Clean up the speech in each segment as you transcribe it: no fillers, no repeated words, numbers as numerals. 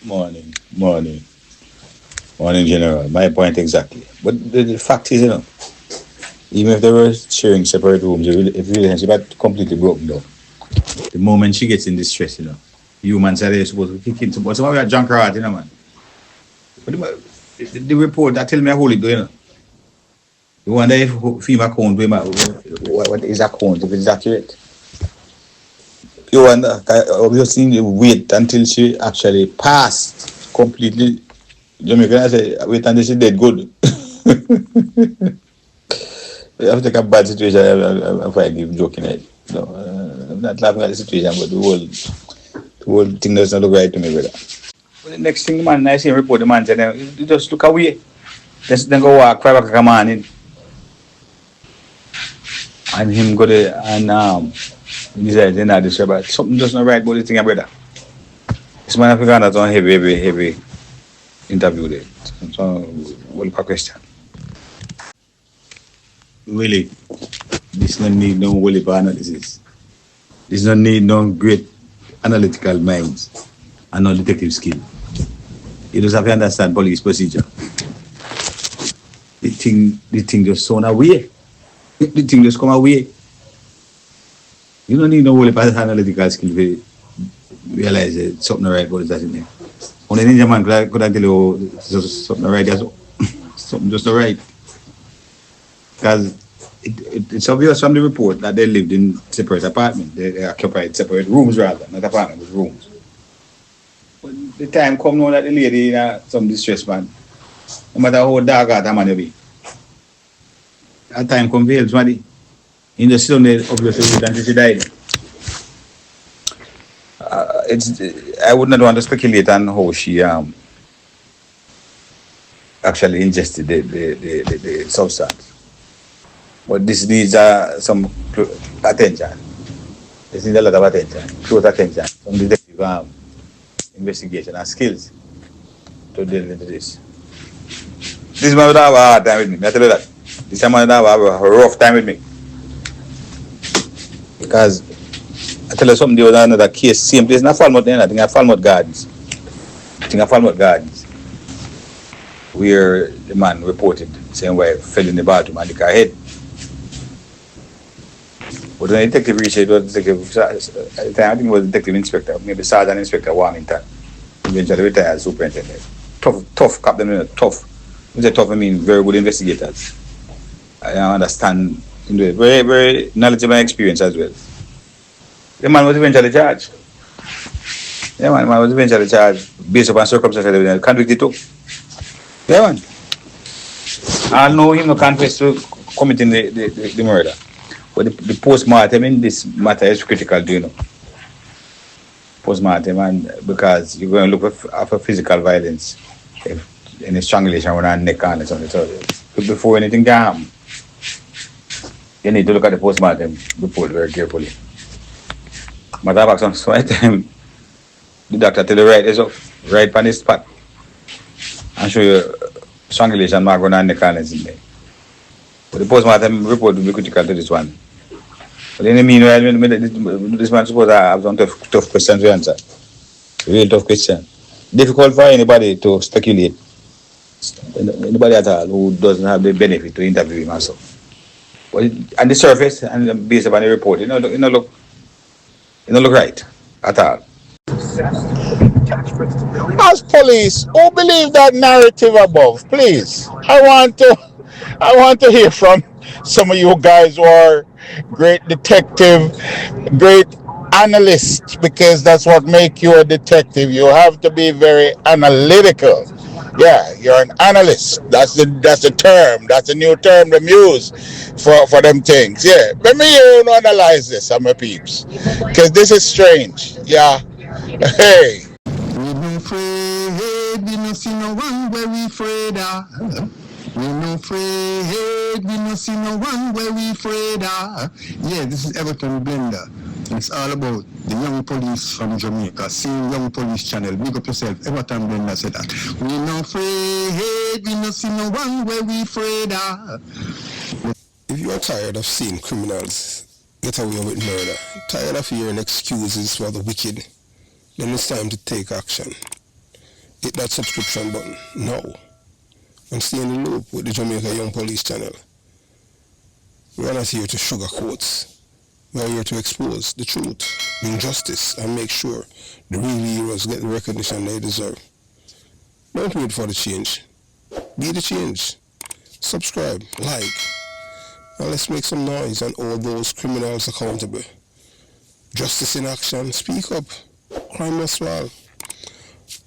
Morning, morning, morning, General. My point exactly. But the fact is, even if they were sharing separate rooms, if the relationship had completely broken down, the moment she gets in distress, humans are supposed to kick in. But some of you are drunk heart, man. But the report that tell me I hold it, You wonder if FEMA account, what is account, if it's accurate. You wonder, obviously, wait until she actually passed completely. Jamaican, I say, wait until she dead good. You have to take a bad situation if I give joking it. No, I'm not laughing at the situation, but the whole thing doesn't look right to me, brother. But the next thing, man, I see him report the man said, you just look away. Just then go walk 5 o'clock in the morning. And him go there and he said, they're not this, but something just not right about the thing, brother. This man African has on heavy interview there. So, what question? Really, this no need no whole analysis. This no need no great analytical minds and no detective skill. You just have to understand police procedure. The thing just sound away. The thing just come away. You don't need no whole analytical skill to realize that something right about that in there. Only ninja man could tell you something right. Something just not right. Because it's obvious from the report that they lived in separate apartments. They occupied separate rooms rather, not apartments, but rooms. But the time come now that the lady in some distress, man. No matter how dark that man you be. That time come fails, man. In the still obviously until she died. I would not want to speculate on how she actually ingested the substance. But this needs some attention. This needs a lot of attention, close attention, some detective investigation and skills to deal into this. This man would have a hard time with me. I tell you that. This man would have a rough time with me. Because I tell you something, there was another case, same place, not Falmouth, I think at Falmouth Gardens. Where the man reported saying wife fell in the bathroom and the car hit. But when the detective reached it, was I think it was detective inspector, maybe sergeant inspector Warmington. Eventually retired superintendent. Tough captain, tough. When I say tough, I mean very good investigators. I understand, very, very knowledgeable and experience as well. The man was eventually charged. Yeah, man was eventually charged based upon circumstances evidence, convicted too. Yeah, man. I know him no confess to committing the murder. But the post-mortem in this matter is critical, do you know? Post-mortem, and because you're going to look for physical violence, if any strangulation around the neck and something. So before anything can happen, you need to look at the post-mortem report very carefully. Matter of fact, some time the doctor tell you right on the spot, and show you strangulation mark on the neck and in there. But the post-mortem report will be critical to this one. But in the meanwhile, this man supposed to have some tough questions to answer. Real tough question. Difficult for anybody to speculate. Anybody at all who doesn't have the benefit to interview him also. But on the surface and based upon the report, it don't look right at all. As police, who believe that narrative above? Please, I want to hear from some of you guys who are great detective, great analysts, because that's what make you a detective. You have to be very analytical. Yeah, you're an analyst. That's the term. That's a new term they use for them things. Yeah, let me hear you analyze this, my peeps, because this is strange. Yeah. Hey. We no afraid, we no see no one where we afraid of. We no afraid, we no see no one where we afraid of. Yeah, this is Everton Blender. It's all about the young police from Jamaica. Seeing Young Police Channel. Big up yourself. Everton Blender said that. We no afraid, we no see no one where we afraid of. If you are tired of seeing criminals get away with murder, tired of hearing excuses for the wicked, then it's time to take action. hit that subscription button now and stay in the loop with the Jamaica Young Police channel. We are not here to sugarcoat. We are here to expose the truth, bring justice, and make sure the real heroes get the recognition they deserve. Don't wait for the change. Be the change. Subscribe, like, and let's make some noise and hold those criminals accountable. Justice in action, speak up. Crime must fall.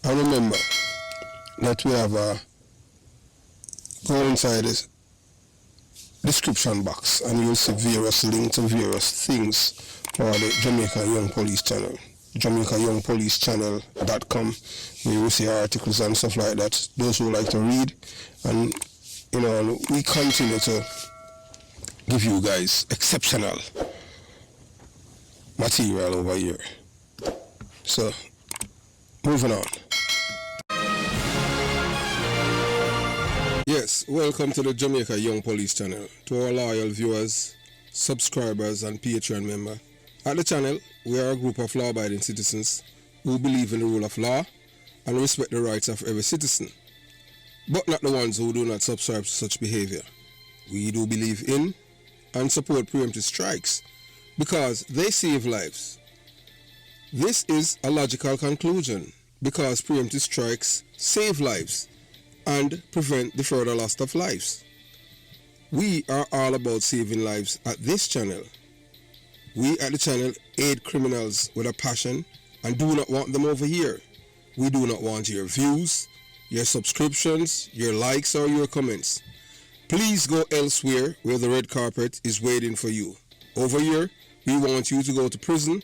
And remember that we have go inside this description box and you'll see various links to various things for the Jamaica Young Police channel. JamaicaYoungPoliceChannel.com, where you will see articles and stuff like that. Those who like to read, and we continue to give you guys exceptional material over here. So, moving on. Yes, welcome to the Jamaica Young Police channel. To our loyal viewers, subscribers, and Patreon members. At the channel, we are a group of law-abiding citizens who believe in the rule of law and respect the rights of every citizen, but not the ones who do not subscribe to such behavior. We do believe in and support preemptive strikes because they save lives. This is a logical conclusion because preemptive strikes save lives and prevent the further loss of lives. We are all about saving lives at this channel. We at the channel aid criminals with a passion and do not want them over here. We do not want your views, your subscriptions, your likes, or your comments. Please go elsewhere where the red carpet is waiting for you. Over here, we want you to go to prison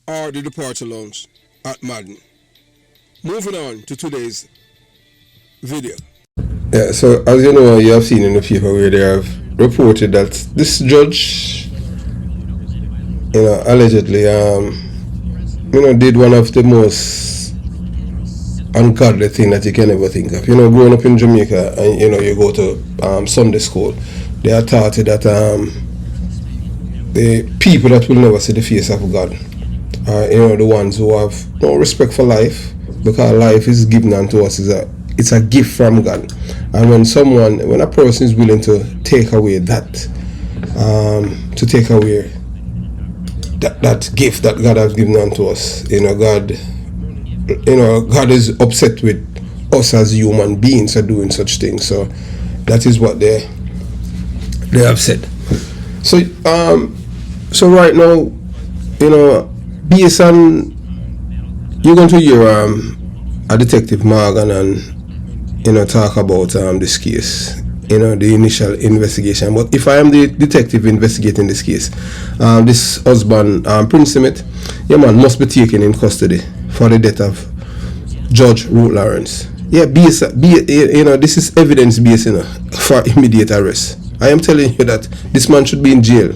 or the departure lounge at Madden. Moving on to today's video. Yeah, so as you know, you have seen in the paper where they have reported that this judge, allegedly, did one of the most ungodly thing that you can ever think of. Growing up in Jamaica, and you go to Sunday school, they are taught that the people that will never see the face of God are, the ones who have no respect for life, because life is given unto us it's a gift from God. And when a person is willing to take away that, that gift that God has given unto us, God is upset with us as human beings for doing such things. So that is what they have said. So right now, based on, you're going to hear a Detective Morgan and talk about this case, the initial investigation. But if I am the detective investigating this case, this husband, Prince Simmet, must be taken in custody for the death of Judge Ruth Lawrence. Yeah, this is evidence based, for immediate arrest. I am telling you that this man should be in jail.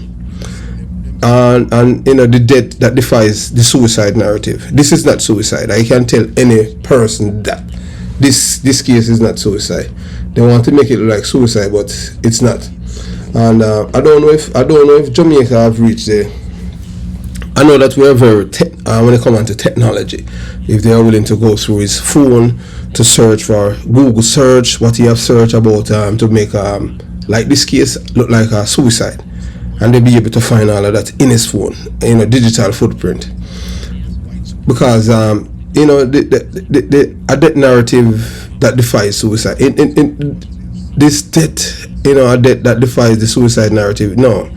And the death that defies the suicide narrative. This is not suicide. I can tell any person that this case is not suicide. They want to make it look like suicide, but it's not. And I don't know if Jamaica have reached there. I know that we are very when it comes to technology. If they are willing to go through his phone to search for Google search what he have searched about to make like this case look like a suicide, and they'll be able to find all of that in his phone, digital footprint. Because a death narrative that defies suicide. In this death, a death that defies the suicide narrative. No,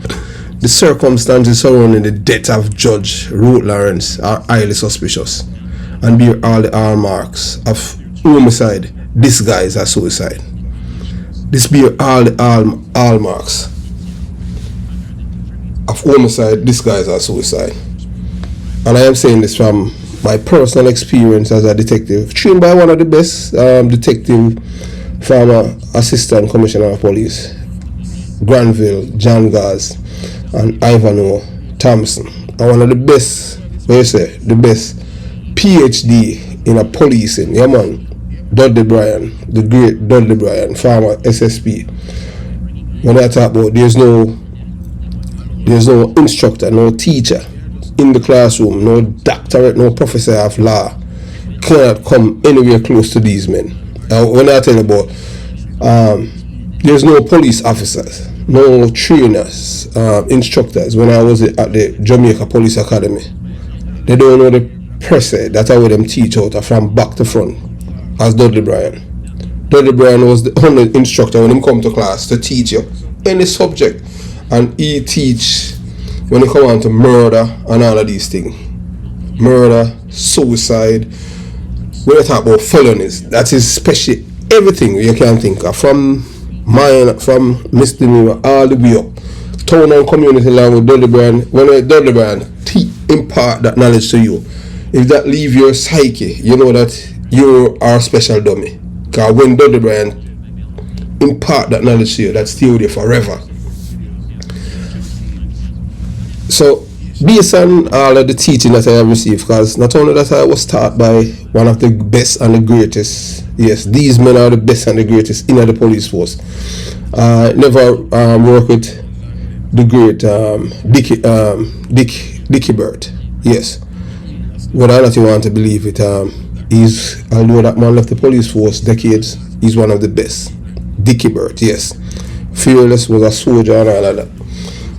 the circumstances surrounding the death of Judge Ruth Lawrence are highly suspicious and bear all the hallmarks of homicide disguised as suicide. This bear all the hallmarks of homicide disguised as suicide. And I am saying this from my personal experience as a detective, trained by one of the best detective former Assistant Commissioner of Police, Granville, John Gaz, and Ivano Thompson. And one of the best, the best PhD in a policing, Dudley Bryan, the great Dudley Bryan, former SSP. When I talk about there's no instructor, no teacher in the classroom, no doctorate, no professor of law cannot come anywhere close to these men. When I tell you about, there's no police officers, no trainers, instructors. When I was at the Jamaica Police Academy, they don't know the press that's how them teach out from back to front as Dudley Bryan. Dudley Bryan was the only instructor when he come to class to teach you any subject, and he teach when he come on to murder and all of these things. Murder, suicide, when you talk about felonies, that is special, everything you can think of, from minor, from misdemeanor all the way up. Town and community law with Dudley Bryan, when Dudley Bryan impart that knowledge to you, if that leave your psyche, you know that you are a special dummy. Because when Dudley Bryan impart that knowledge to you, that stay with you forever. So, based on all of the teaching that I have received, because not only that I was taught by one of the best and the greatest, yes, these men are the best and the greatest in the police force. I never worked with the great Dickie Burt, yes. Whether or not you want to believe it, although that man left the police force decades, he's one of the best. Dickie Burt, yes. Fearless, was a soldier and all of that.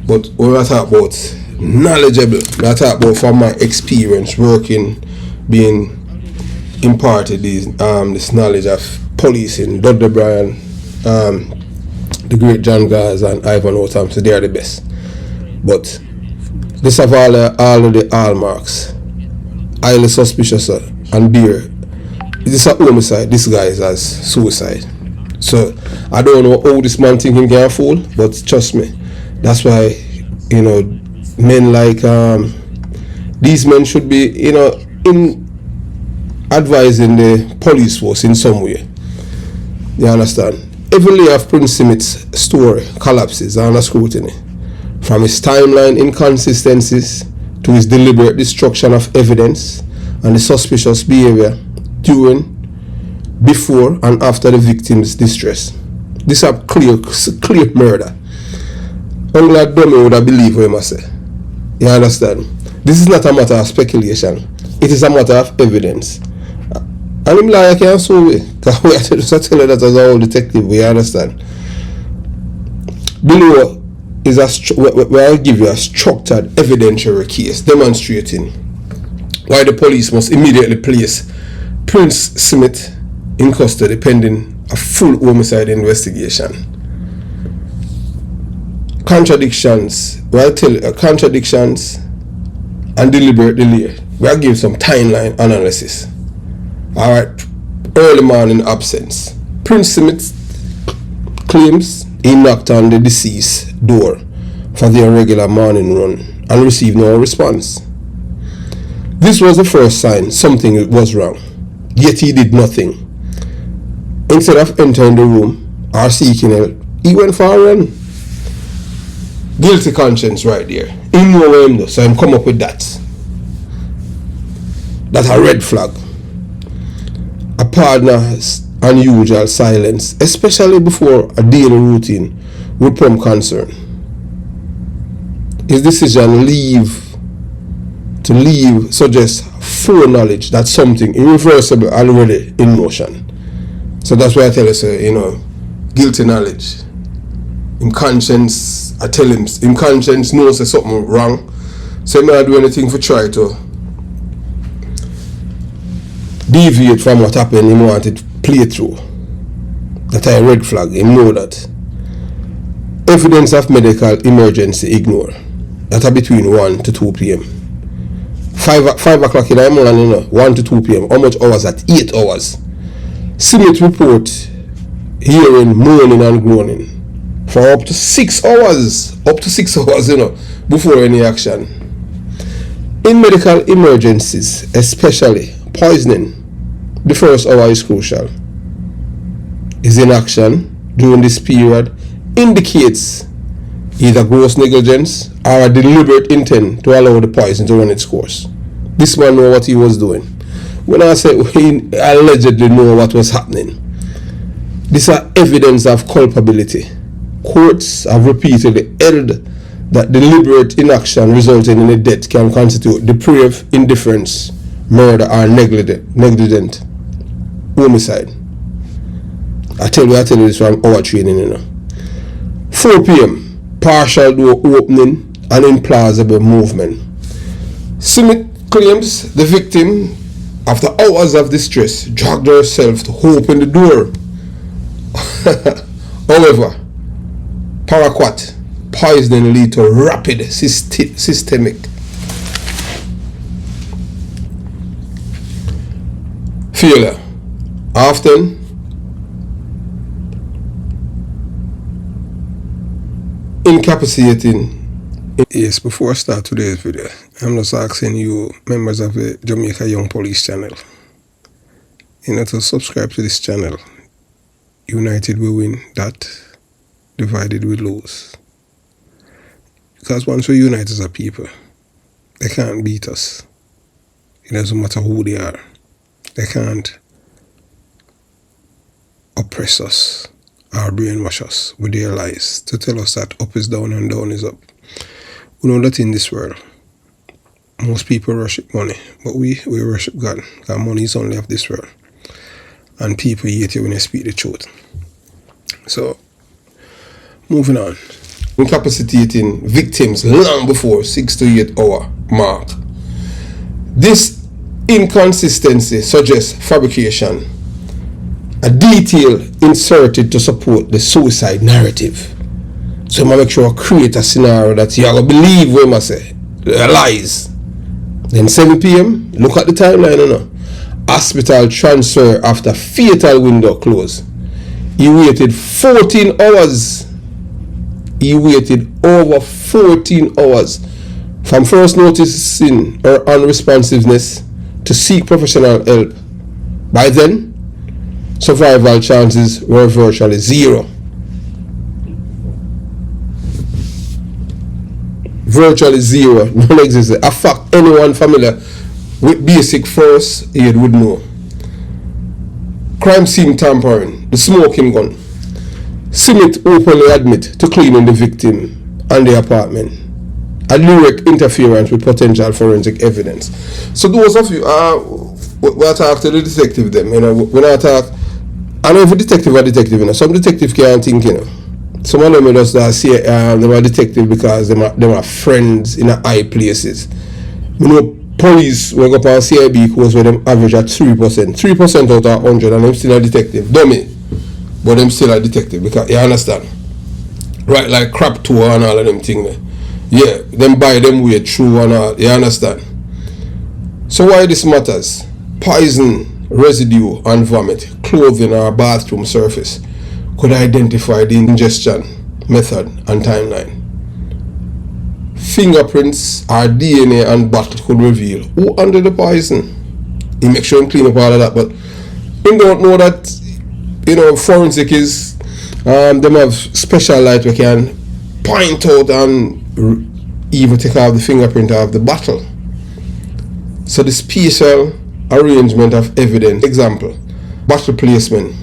But when I talk about knowledgeable, I talk about from my experience working, being imparted this knowledge of policing, Dudley Bryan, the great John Gaz and Ivan Otam, so they are the best. But this have all of the hallmarks. Highly suspicious and beer. This is a homicide, this guy is as suicide. So I don't know how this man think he can fool, but trust me, that's why, you know, men like these men should be, you know, in advising the police force in some way. You understand? Every layer of Prince Smith's story collapses under scrutiny, from his timeline inconsistencies to his deliberate destruction of evidence and the suspicious behavior during, before and after the victim's distress. This is a clear murder. Only a dummy would have believed what he must say. You understand? This is not a matter of speculation. It is a matter of evidence. And him lie, I can't sue it. Because we have to just tell you that as a whole detective, we understand. Below is where I give you a structured evidentiary case demonstrating why the police must immediately place Prince Smith in custody pending a full homicide investigation. Contradictions, well, I tell you, contradictions and deliberate delay. We'll give some timeline analysis. Alright, early morning absence. Prince Smith claims he knocked on the deceased's door for their regular morning run and received no response. This was the first sign something was wrong, yet he did nothing. Instead of entering the room or seeking help, he went for a run. Guilty conscience right there. He know where him do, so him come up with that. That's a red flag. A partner's unusual silence, especially before a daily routine, would prompt concern. His decision to leave suggests foreknowledge that something irreversible already in motion. So that's why I tell you, you know, guilty knowledge. In conscience, I tell him, in conscience knows there's something wrong. So he may not do anything for try to deviate from what happened. He wanted to play through. That's a red flag. He know that. Evidence of medical emergency ignore. That are between 1 to 2 p.m. 5 o'clock in the morning, you know, 1 to 2 p.m. How much hours? At 8 hours. Smith report hearing moaning and groaning for up to 6 hours. Up to 6 hours, you know, before any action. In medical emergencies, especially poisoning, the first hour is crucial. His inaction during this period indicates either gross negligence or a deliberate intent to allow the poison to run its course. This man knew what he was doing. When I say he allegedly knew what was happening, these are evidence of culpability. Courts have repeatedly held that deliberate inaction resulting in a death can constitute depraved indifference murder or negligent homicide. I tell you this from our training, you know. 4 p.m. partial door opening and implausible movement. Smith claims the victim, after hours of distress, dragged herself to open the door. However, paraquat poisoning lead to rapid systemic failure, often incapacitating. Yes, before I start today's video, I'm just asking you, members of the Jamaica Young Police channel, to subscribe to this channel. United we win, that divided we lose. Because once we unite as a people, they can't beat us. It doesn't matter who they are. They can't oppress us or brainwash us with their lies to tell us that up is down and down is up. We know that in this world, most people worship money, but we worship God, because money is only of this world. And people hate you when you speak the truth. So, moving on. Incapacitating victims long before 6 to 8 hour mark. This inconsistency suggests fabrication, a detail inserted to support the suicide narrative. So I make sure I create a scenario that you are going to believe what I say. Lies. Then 7 p.m., look at the timeline, you know. Hospital transfer after fatal window close. He waited 14 hours. He waited over 14 hours from first noticing her unresponsiveness to seek professional help. By then, survival chances were virtually zero. Virtually zero, non-existent. A fact anyone familiar with basic first aid would know. Crime scene tampering, the smoking gun. Smith openly admit to cleaning the victim and the apartment. A direct interference with potential forensic evidence. So those of you, we talk to the detective them, when I talk, I know if a detective or detective, some detective can't think, Some of them just say they are detective because they are friends in high places. Police will go up on CIB course where them average at 3%. 3% out of 100 and them still a detective. Dummy. But them still a detective because you understand. Right, like crap tour and all of them things. Yeah, them buy them way through and all. You understand? So why this matters? Poison, residue and vomit, clothing or bathroom surface could identify the ingestion method and timeline. Fingerprints or DNA and bottle could reveal who under the poison. He make sure and clean up all of that, but he don't know that forensic is them have special light we can point out and even take off the fingerprint of the bottle. So the spatial arrangement of evidence, example, bottle placement,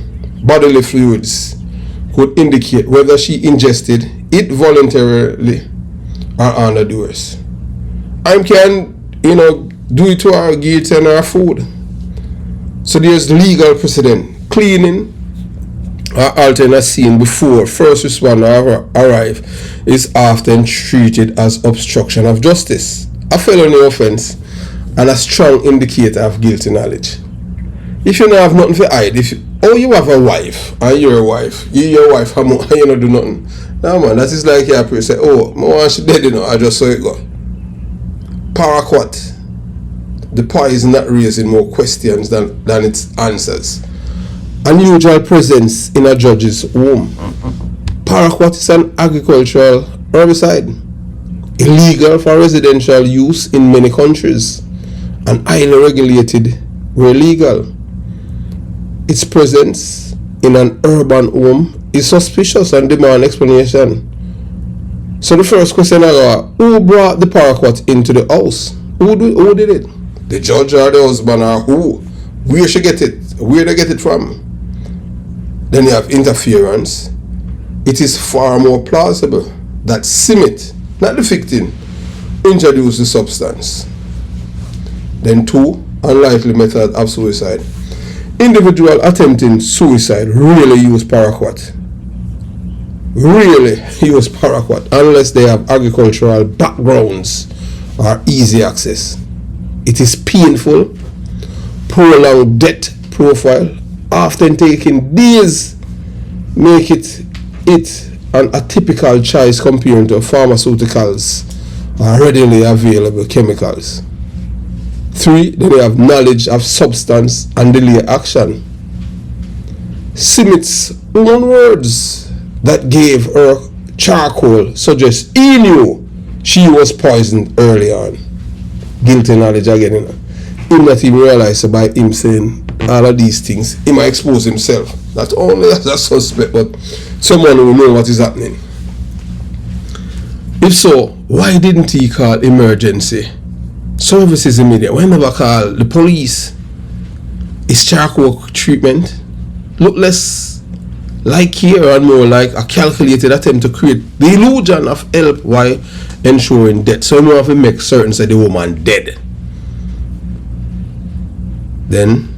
bodily fluids could indicate whether she ingested it voluntarily or under duress. I can, do it to our gates and our food. So there's legal precedent. Cleaning or altering a scene before first responder arrive is often treated as obstruction of justice, a felony offense, and a strong indicator of guilty knowledge. If you don't have nothing to hide, you have a wife and you're a wife, your wife, and you don't do nothing. No man, that is like your say, my wife she dead, I just saw it go. Paraquat. The poison that raising more questions than its answers. Unusual presence in a judge's home. Paraquat is an agricultural herbicide, illegal for residential use in many countries, and highly regulated where legal. Its presence in an urban home is suspicious and demand explanation. So the first question I got, who brought the paraquat into the house? Who did it? The judge or the husband or who? Where she get it? Where they get it from? Then you have interference. It is far more plausible that Smith, not the victim, introduced the substance. Then 2, unlikely method of suicide. Individual attempting suicide really use paraquat. Really use paraquat unless they have agricultural backgrounds or easy access. It is painful, prolonged death profile, often taking days, make it an atypical choice compared to pharmaceuticals or readily available chemicals. 3, they have knowledge of substance and delay action. Smith's own words that gave her charcoal suggest he knew she was poisoned early on. Guilty knowledge again, you know. Him not even realize by him saying all of these things, he might expose himself. Not only as a suspect, but someone who know what is happening. If so, why didn't he call emergency services immediately? Why never call the police? Is charcoal treatment look less like here and more like a calculated attempt to create the illusion of help while ensuring death? So you have to make certain that the woman dead. Then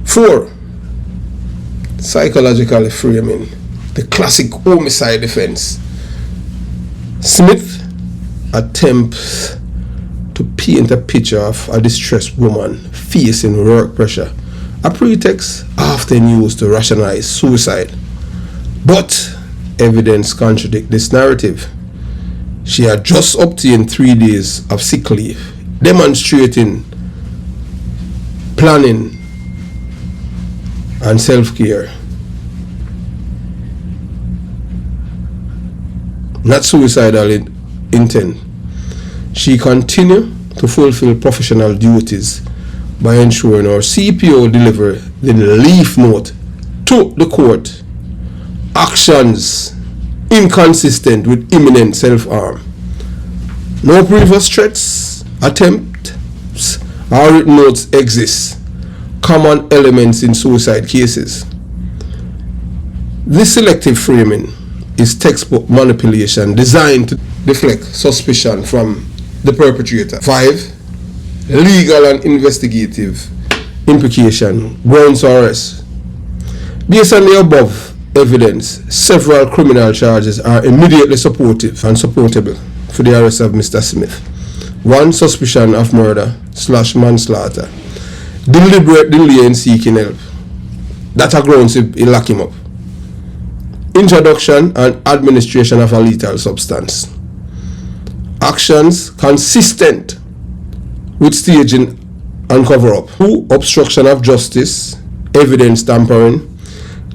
4, psychological framing, the classic homicide defense. Smith attempts to paint a picture of a distressed woman facing work pressure, a pretext often used to rationalize suicide. But evidence contradicts this narrative. She had just obtained 3 days of sick leave, demonstrating planning and self-care. Not suicidal intent. She continued to fulfill professional duties by ensuring our CPO delivered the leaf note to the court. Actions inconsistent with imminent self-harm. No previous threats, attempts, or written notes exist. Common elements in suicide cases. This selective framing is textbook manipulation designed to deflect suspicion from the perpetrator. 5, legal and investigative implication, grounds for arrest. Based on the above evidence, several criminal charges are immediately supportive and supportable for the arrest of Mr. Smith. 1, suspicion of murder / manslaughter. Deliberate delay in seeking help. That are grounds to lock him up. Introduction and administration of a lethal substance. Actions consistent with staging and cover-up. 2, obstruction of justice, evidence tampering,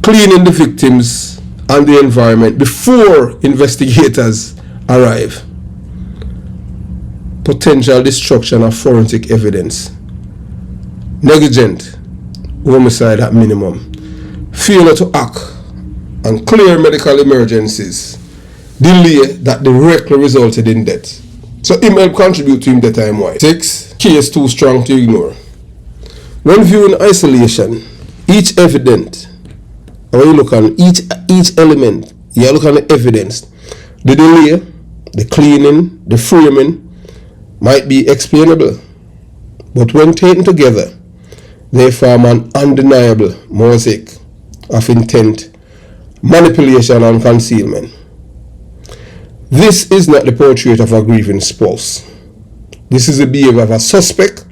cleaning the victims and the environment before investigators arrive. Potential destruction of forensic evidence. Negligent homicide at minimum. Failure to act and clear medical emergencies. Delay that directly resulted in death. So it may contribute to him death time wise. 6, case too strong to ignore. When viewing isolation, each evidence, or you look on each element, you look on the evidence. The delay, the cleaning, the framing might be explainable, but when taken together, they form an undeniable mosaic of intent, manipulation, and concealment. This is not the portrait of a grieving spouse. This is the behavior of a suspect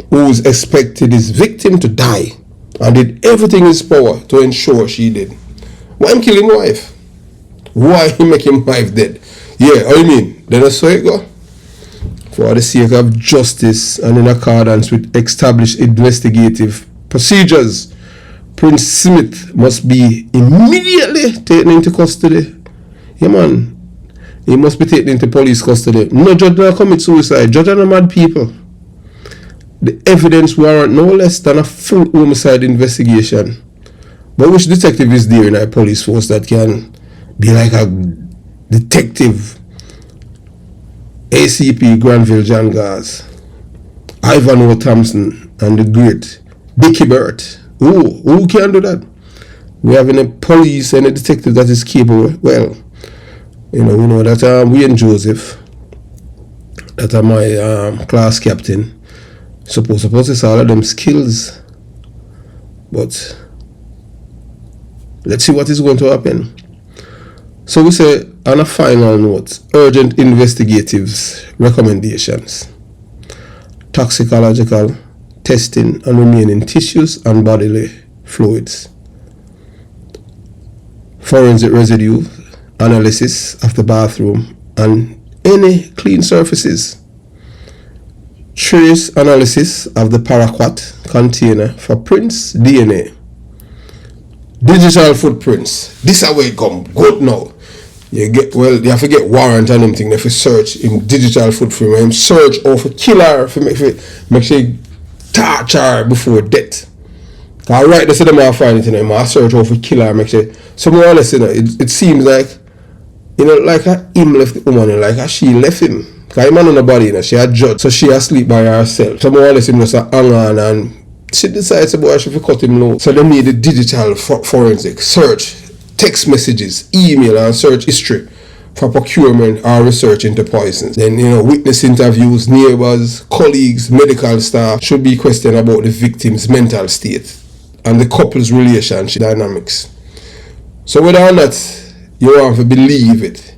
who expected his victim to die and did everything in his power to ensure she did. Why him kill him wife? Why he make him wife dead? Yeah, how you mean? Then that's how it go? For the sake of justice and in accordance with established investigative procedures, Prince Smith must be immediately taken into custody. Yeah, man. He must be taken into police custody. No judge not commit suicide. Judge are no mad people. The evidence warrant no less than a full homicide investigation. But which detective is there in a police force that can be like a detective? ACP Granville John Gars, Ivan O. Thompson, and the great Dickie Burt. Who can do that? We have a police and a detective that is capable. Well, we know that Wayne Joseph, that are my class captain, Supposed to possess all of them skills. But let's see what is going to happen. So we say, on a final note, urgent investigatives recommendations. Toxicological testing on remaining tissues and bodily fluids. Forensic residue analysis of the bathroom and any clean surfaces. Trace analysis of the paraquat container for prints, DNA. Digital footprints. This is where it come good now. You have to get warrant and them thing. If you search in digital footprint, him search over killer for make sure torture before death. I write this to them, I find it in them. I search over killer, make sure. So more or less, it seems like, like him left the woman, like she left him. Because him on the body, she had judged, so she asleep by herself. So more or less, him just hang on and she decides about she cut him low. So they need the digital forensic search, text messages, email, and search history for procurement or research into poisons. Then, witness interviews, neighbors, colleagues, medical staff should be questioned about the victim's mental state and the couple's relationship dynamics. So whether or not you want to believe it,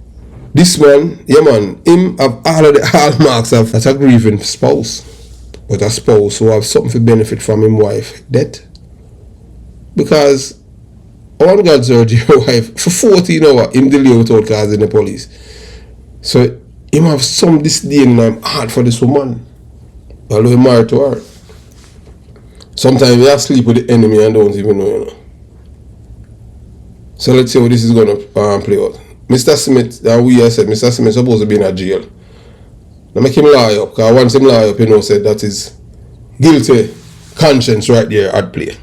this man, him have all of the hallmarks of a grieving spouse. But a spouse who have something to benefit from him wife death. Because on God's earth, your wife, for 14 hours, him delay without causing the police. So him have some disdain and heart for this woman. Although he married to her. Sometimes you have sleep with the enemy and don't even know, So let's see how this is going to play out. Mr. Smith, that we have said, Mr. Smith is supposed to be in a jail. Now make him lie up, because once him lie up, said that is guilty conscience right there at play.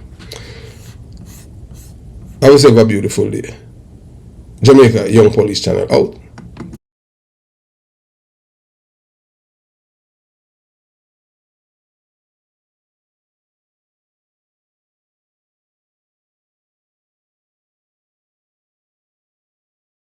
I will say have a beautiful day. Jamaica Young Police Channel out.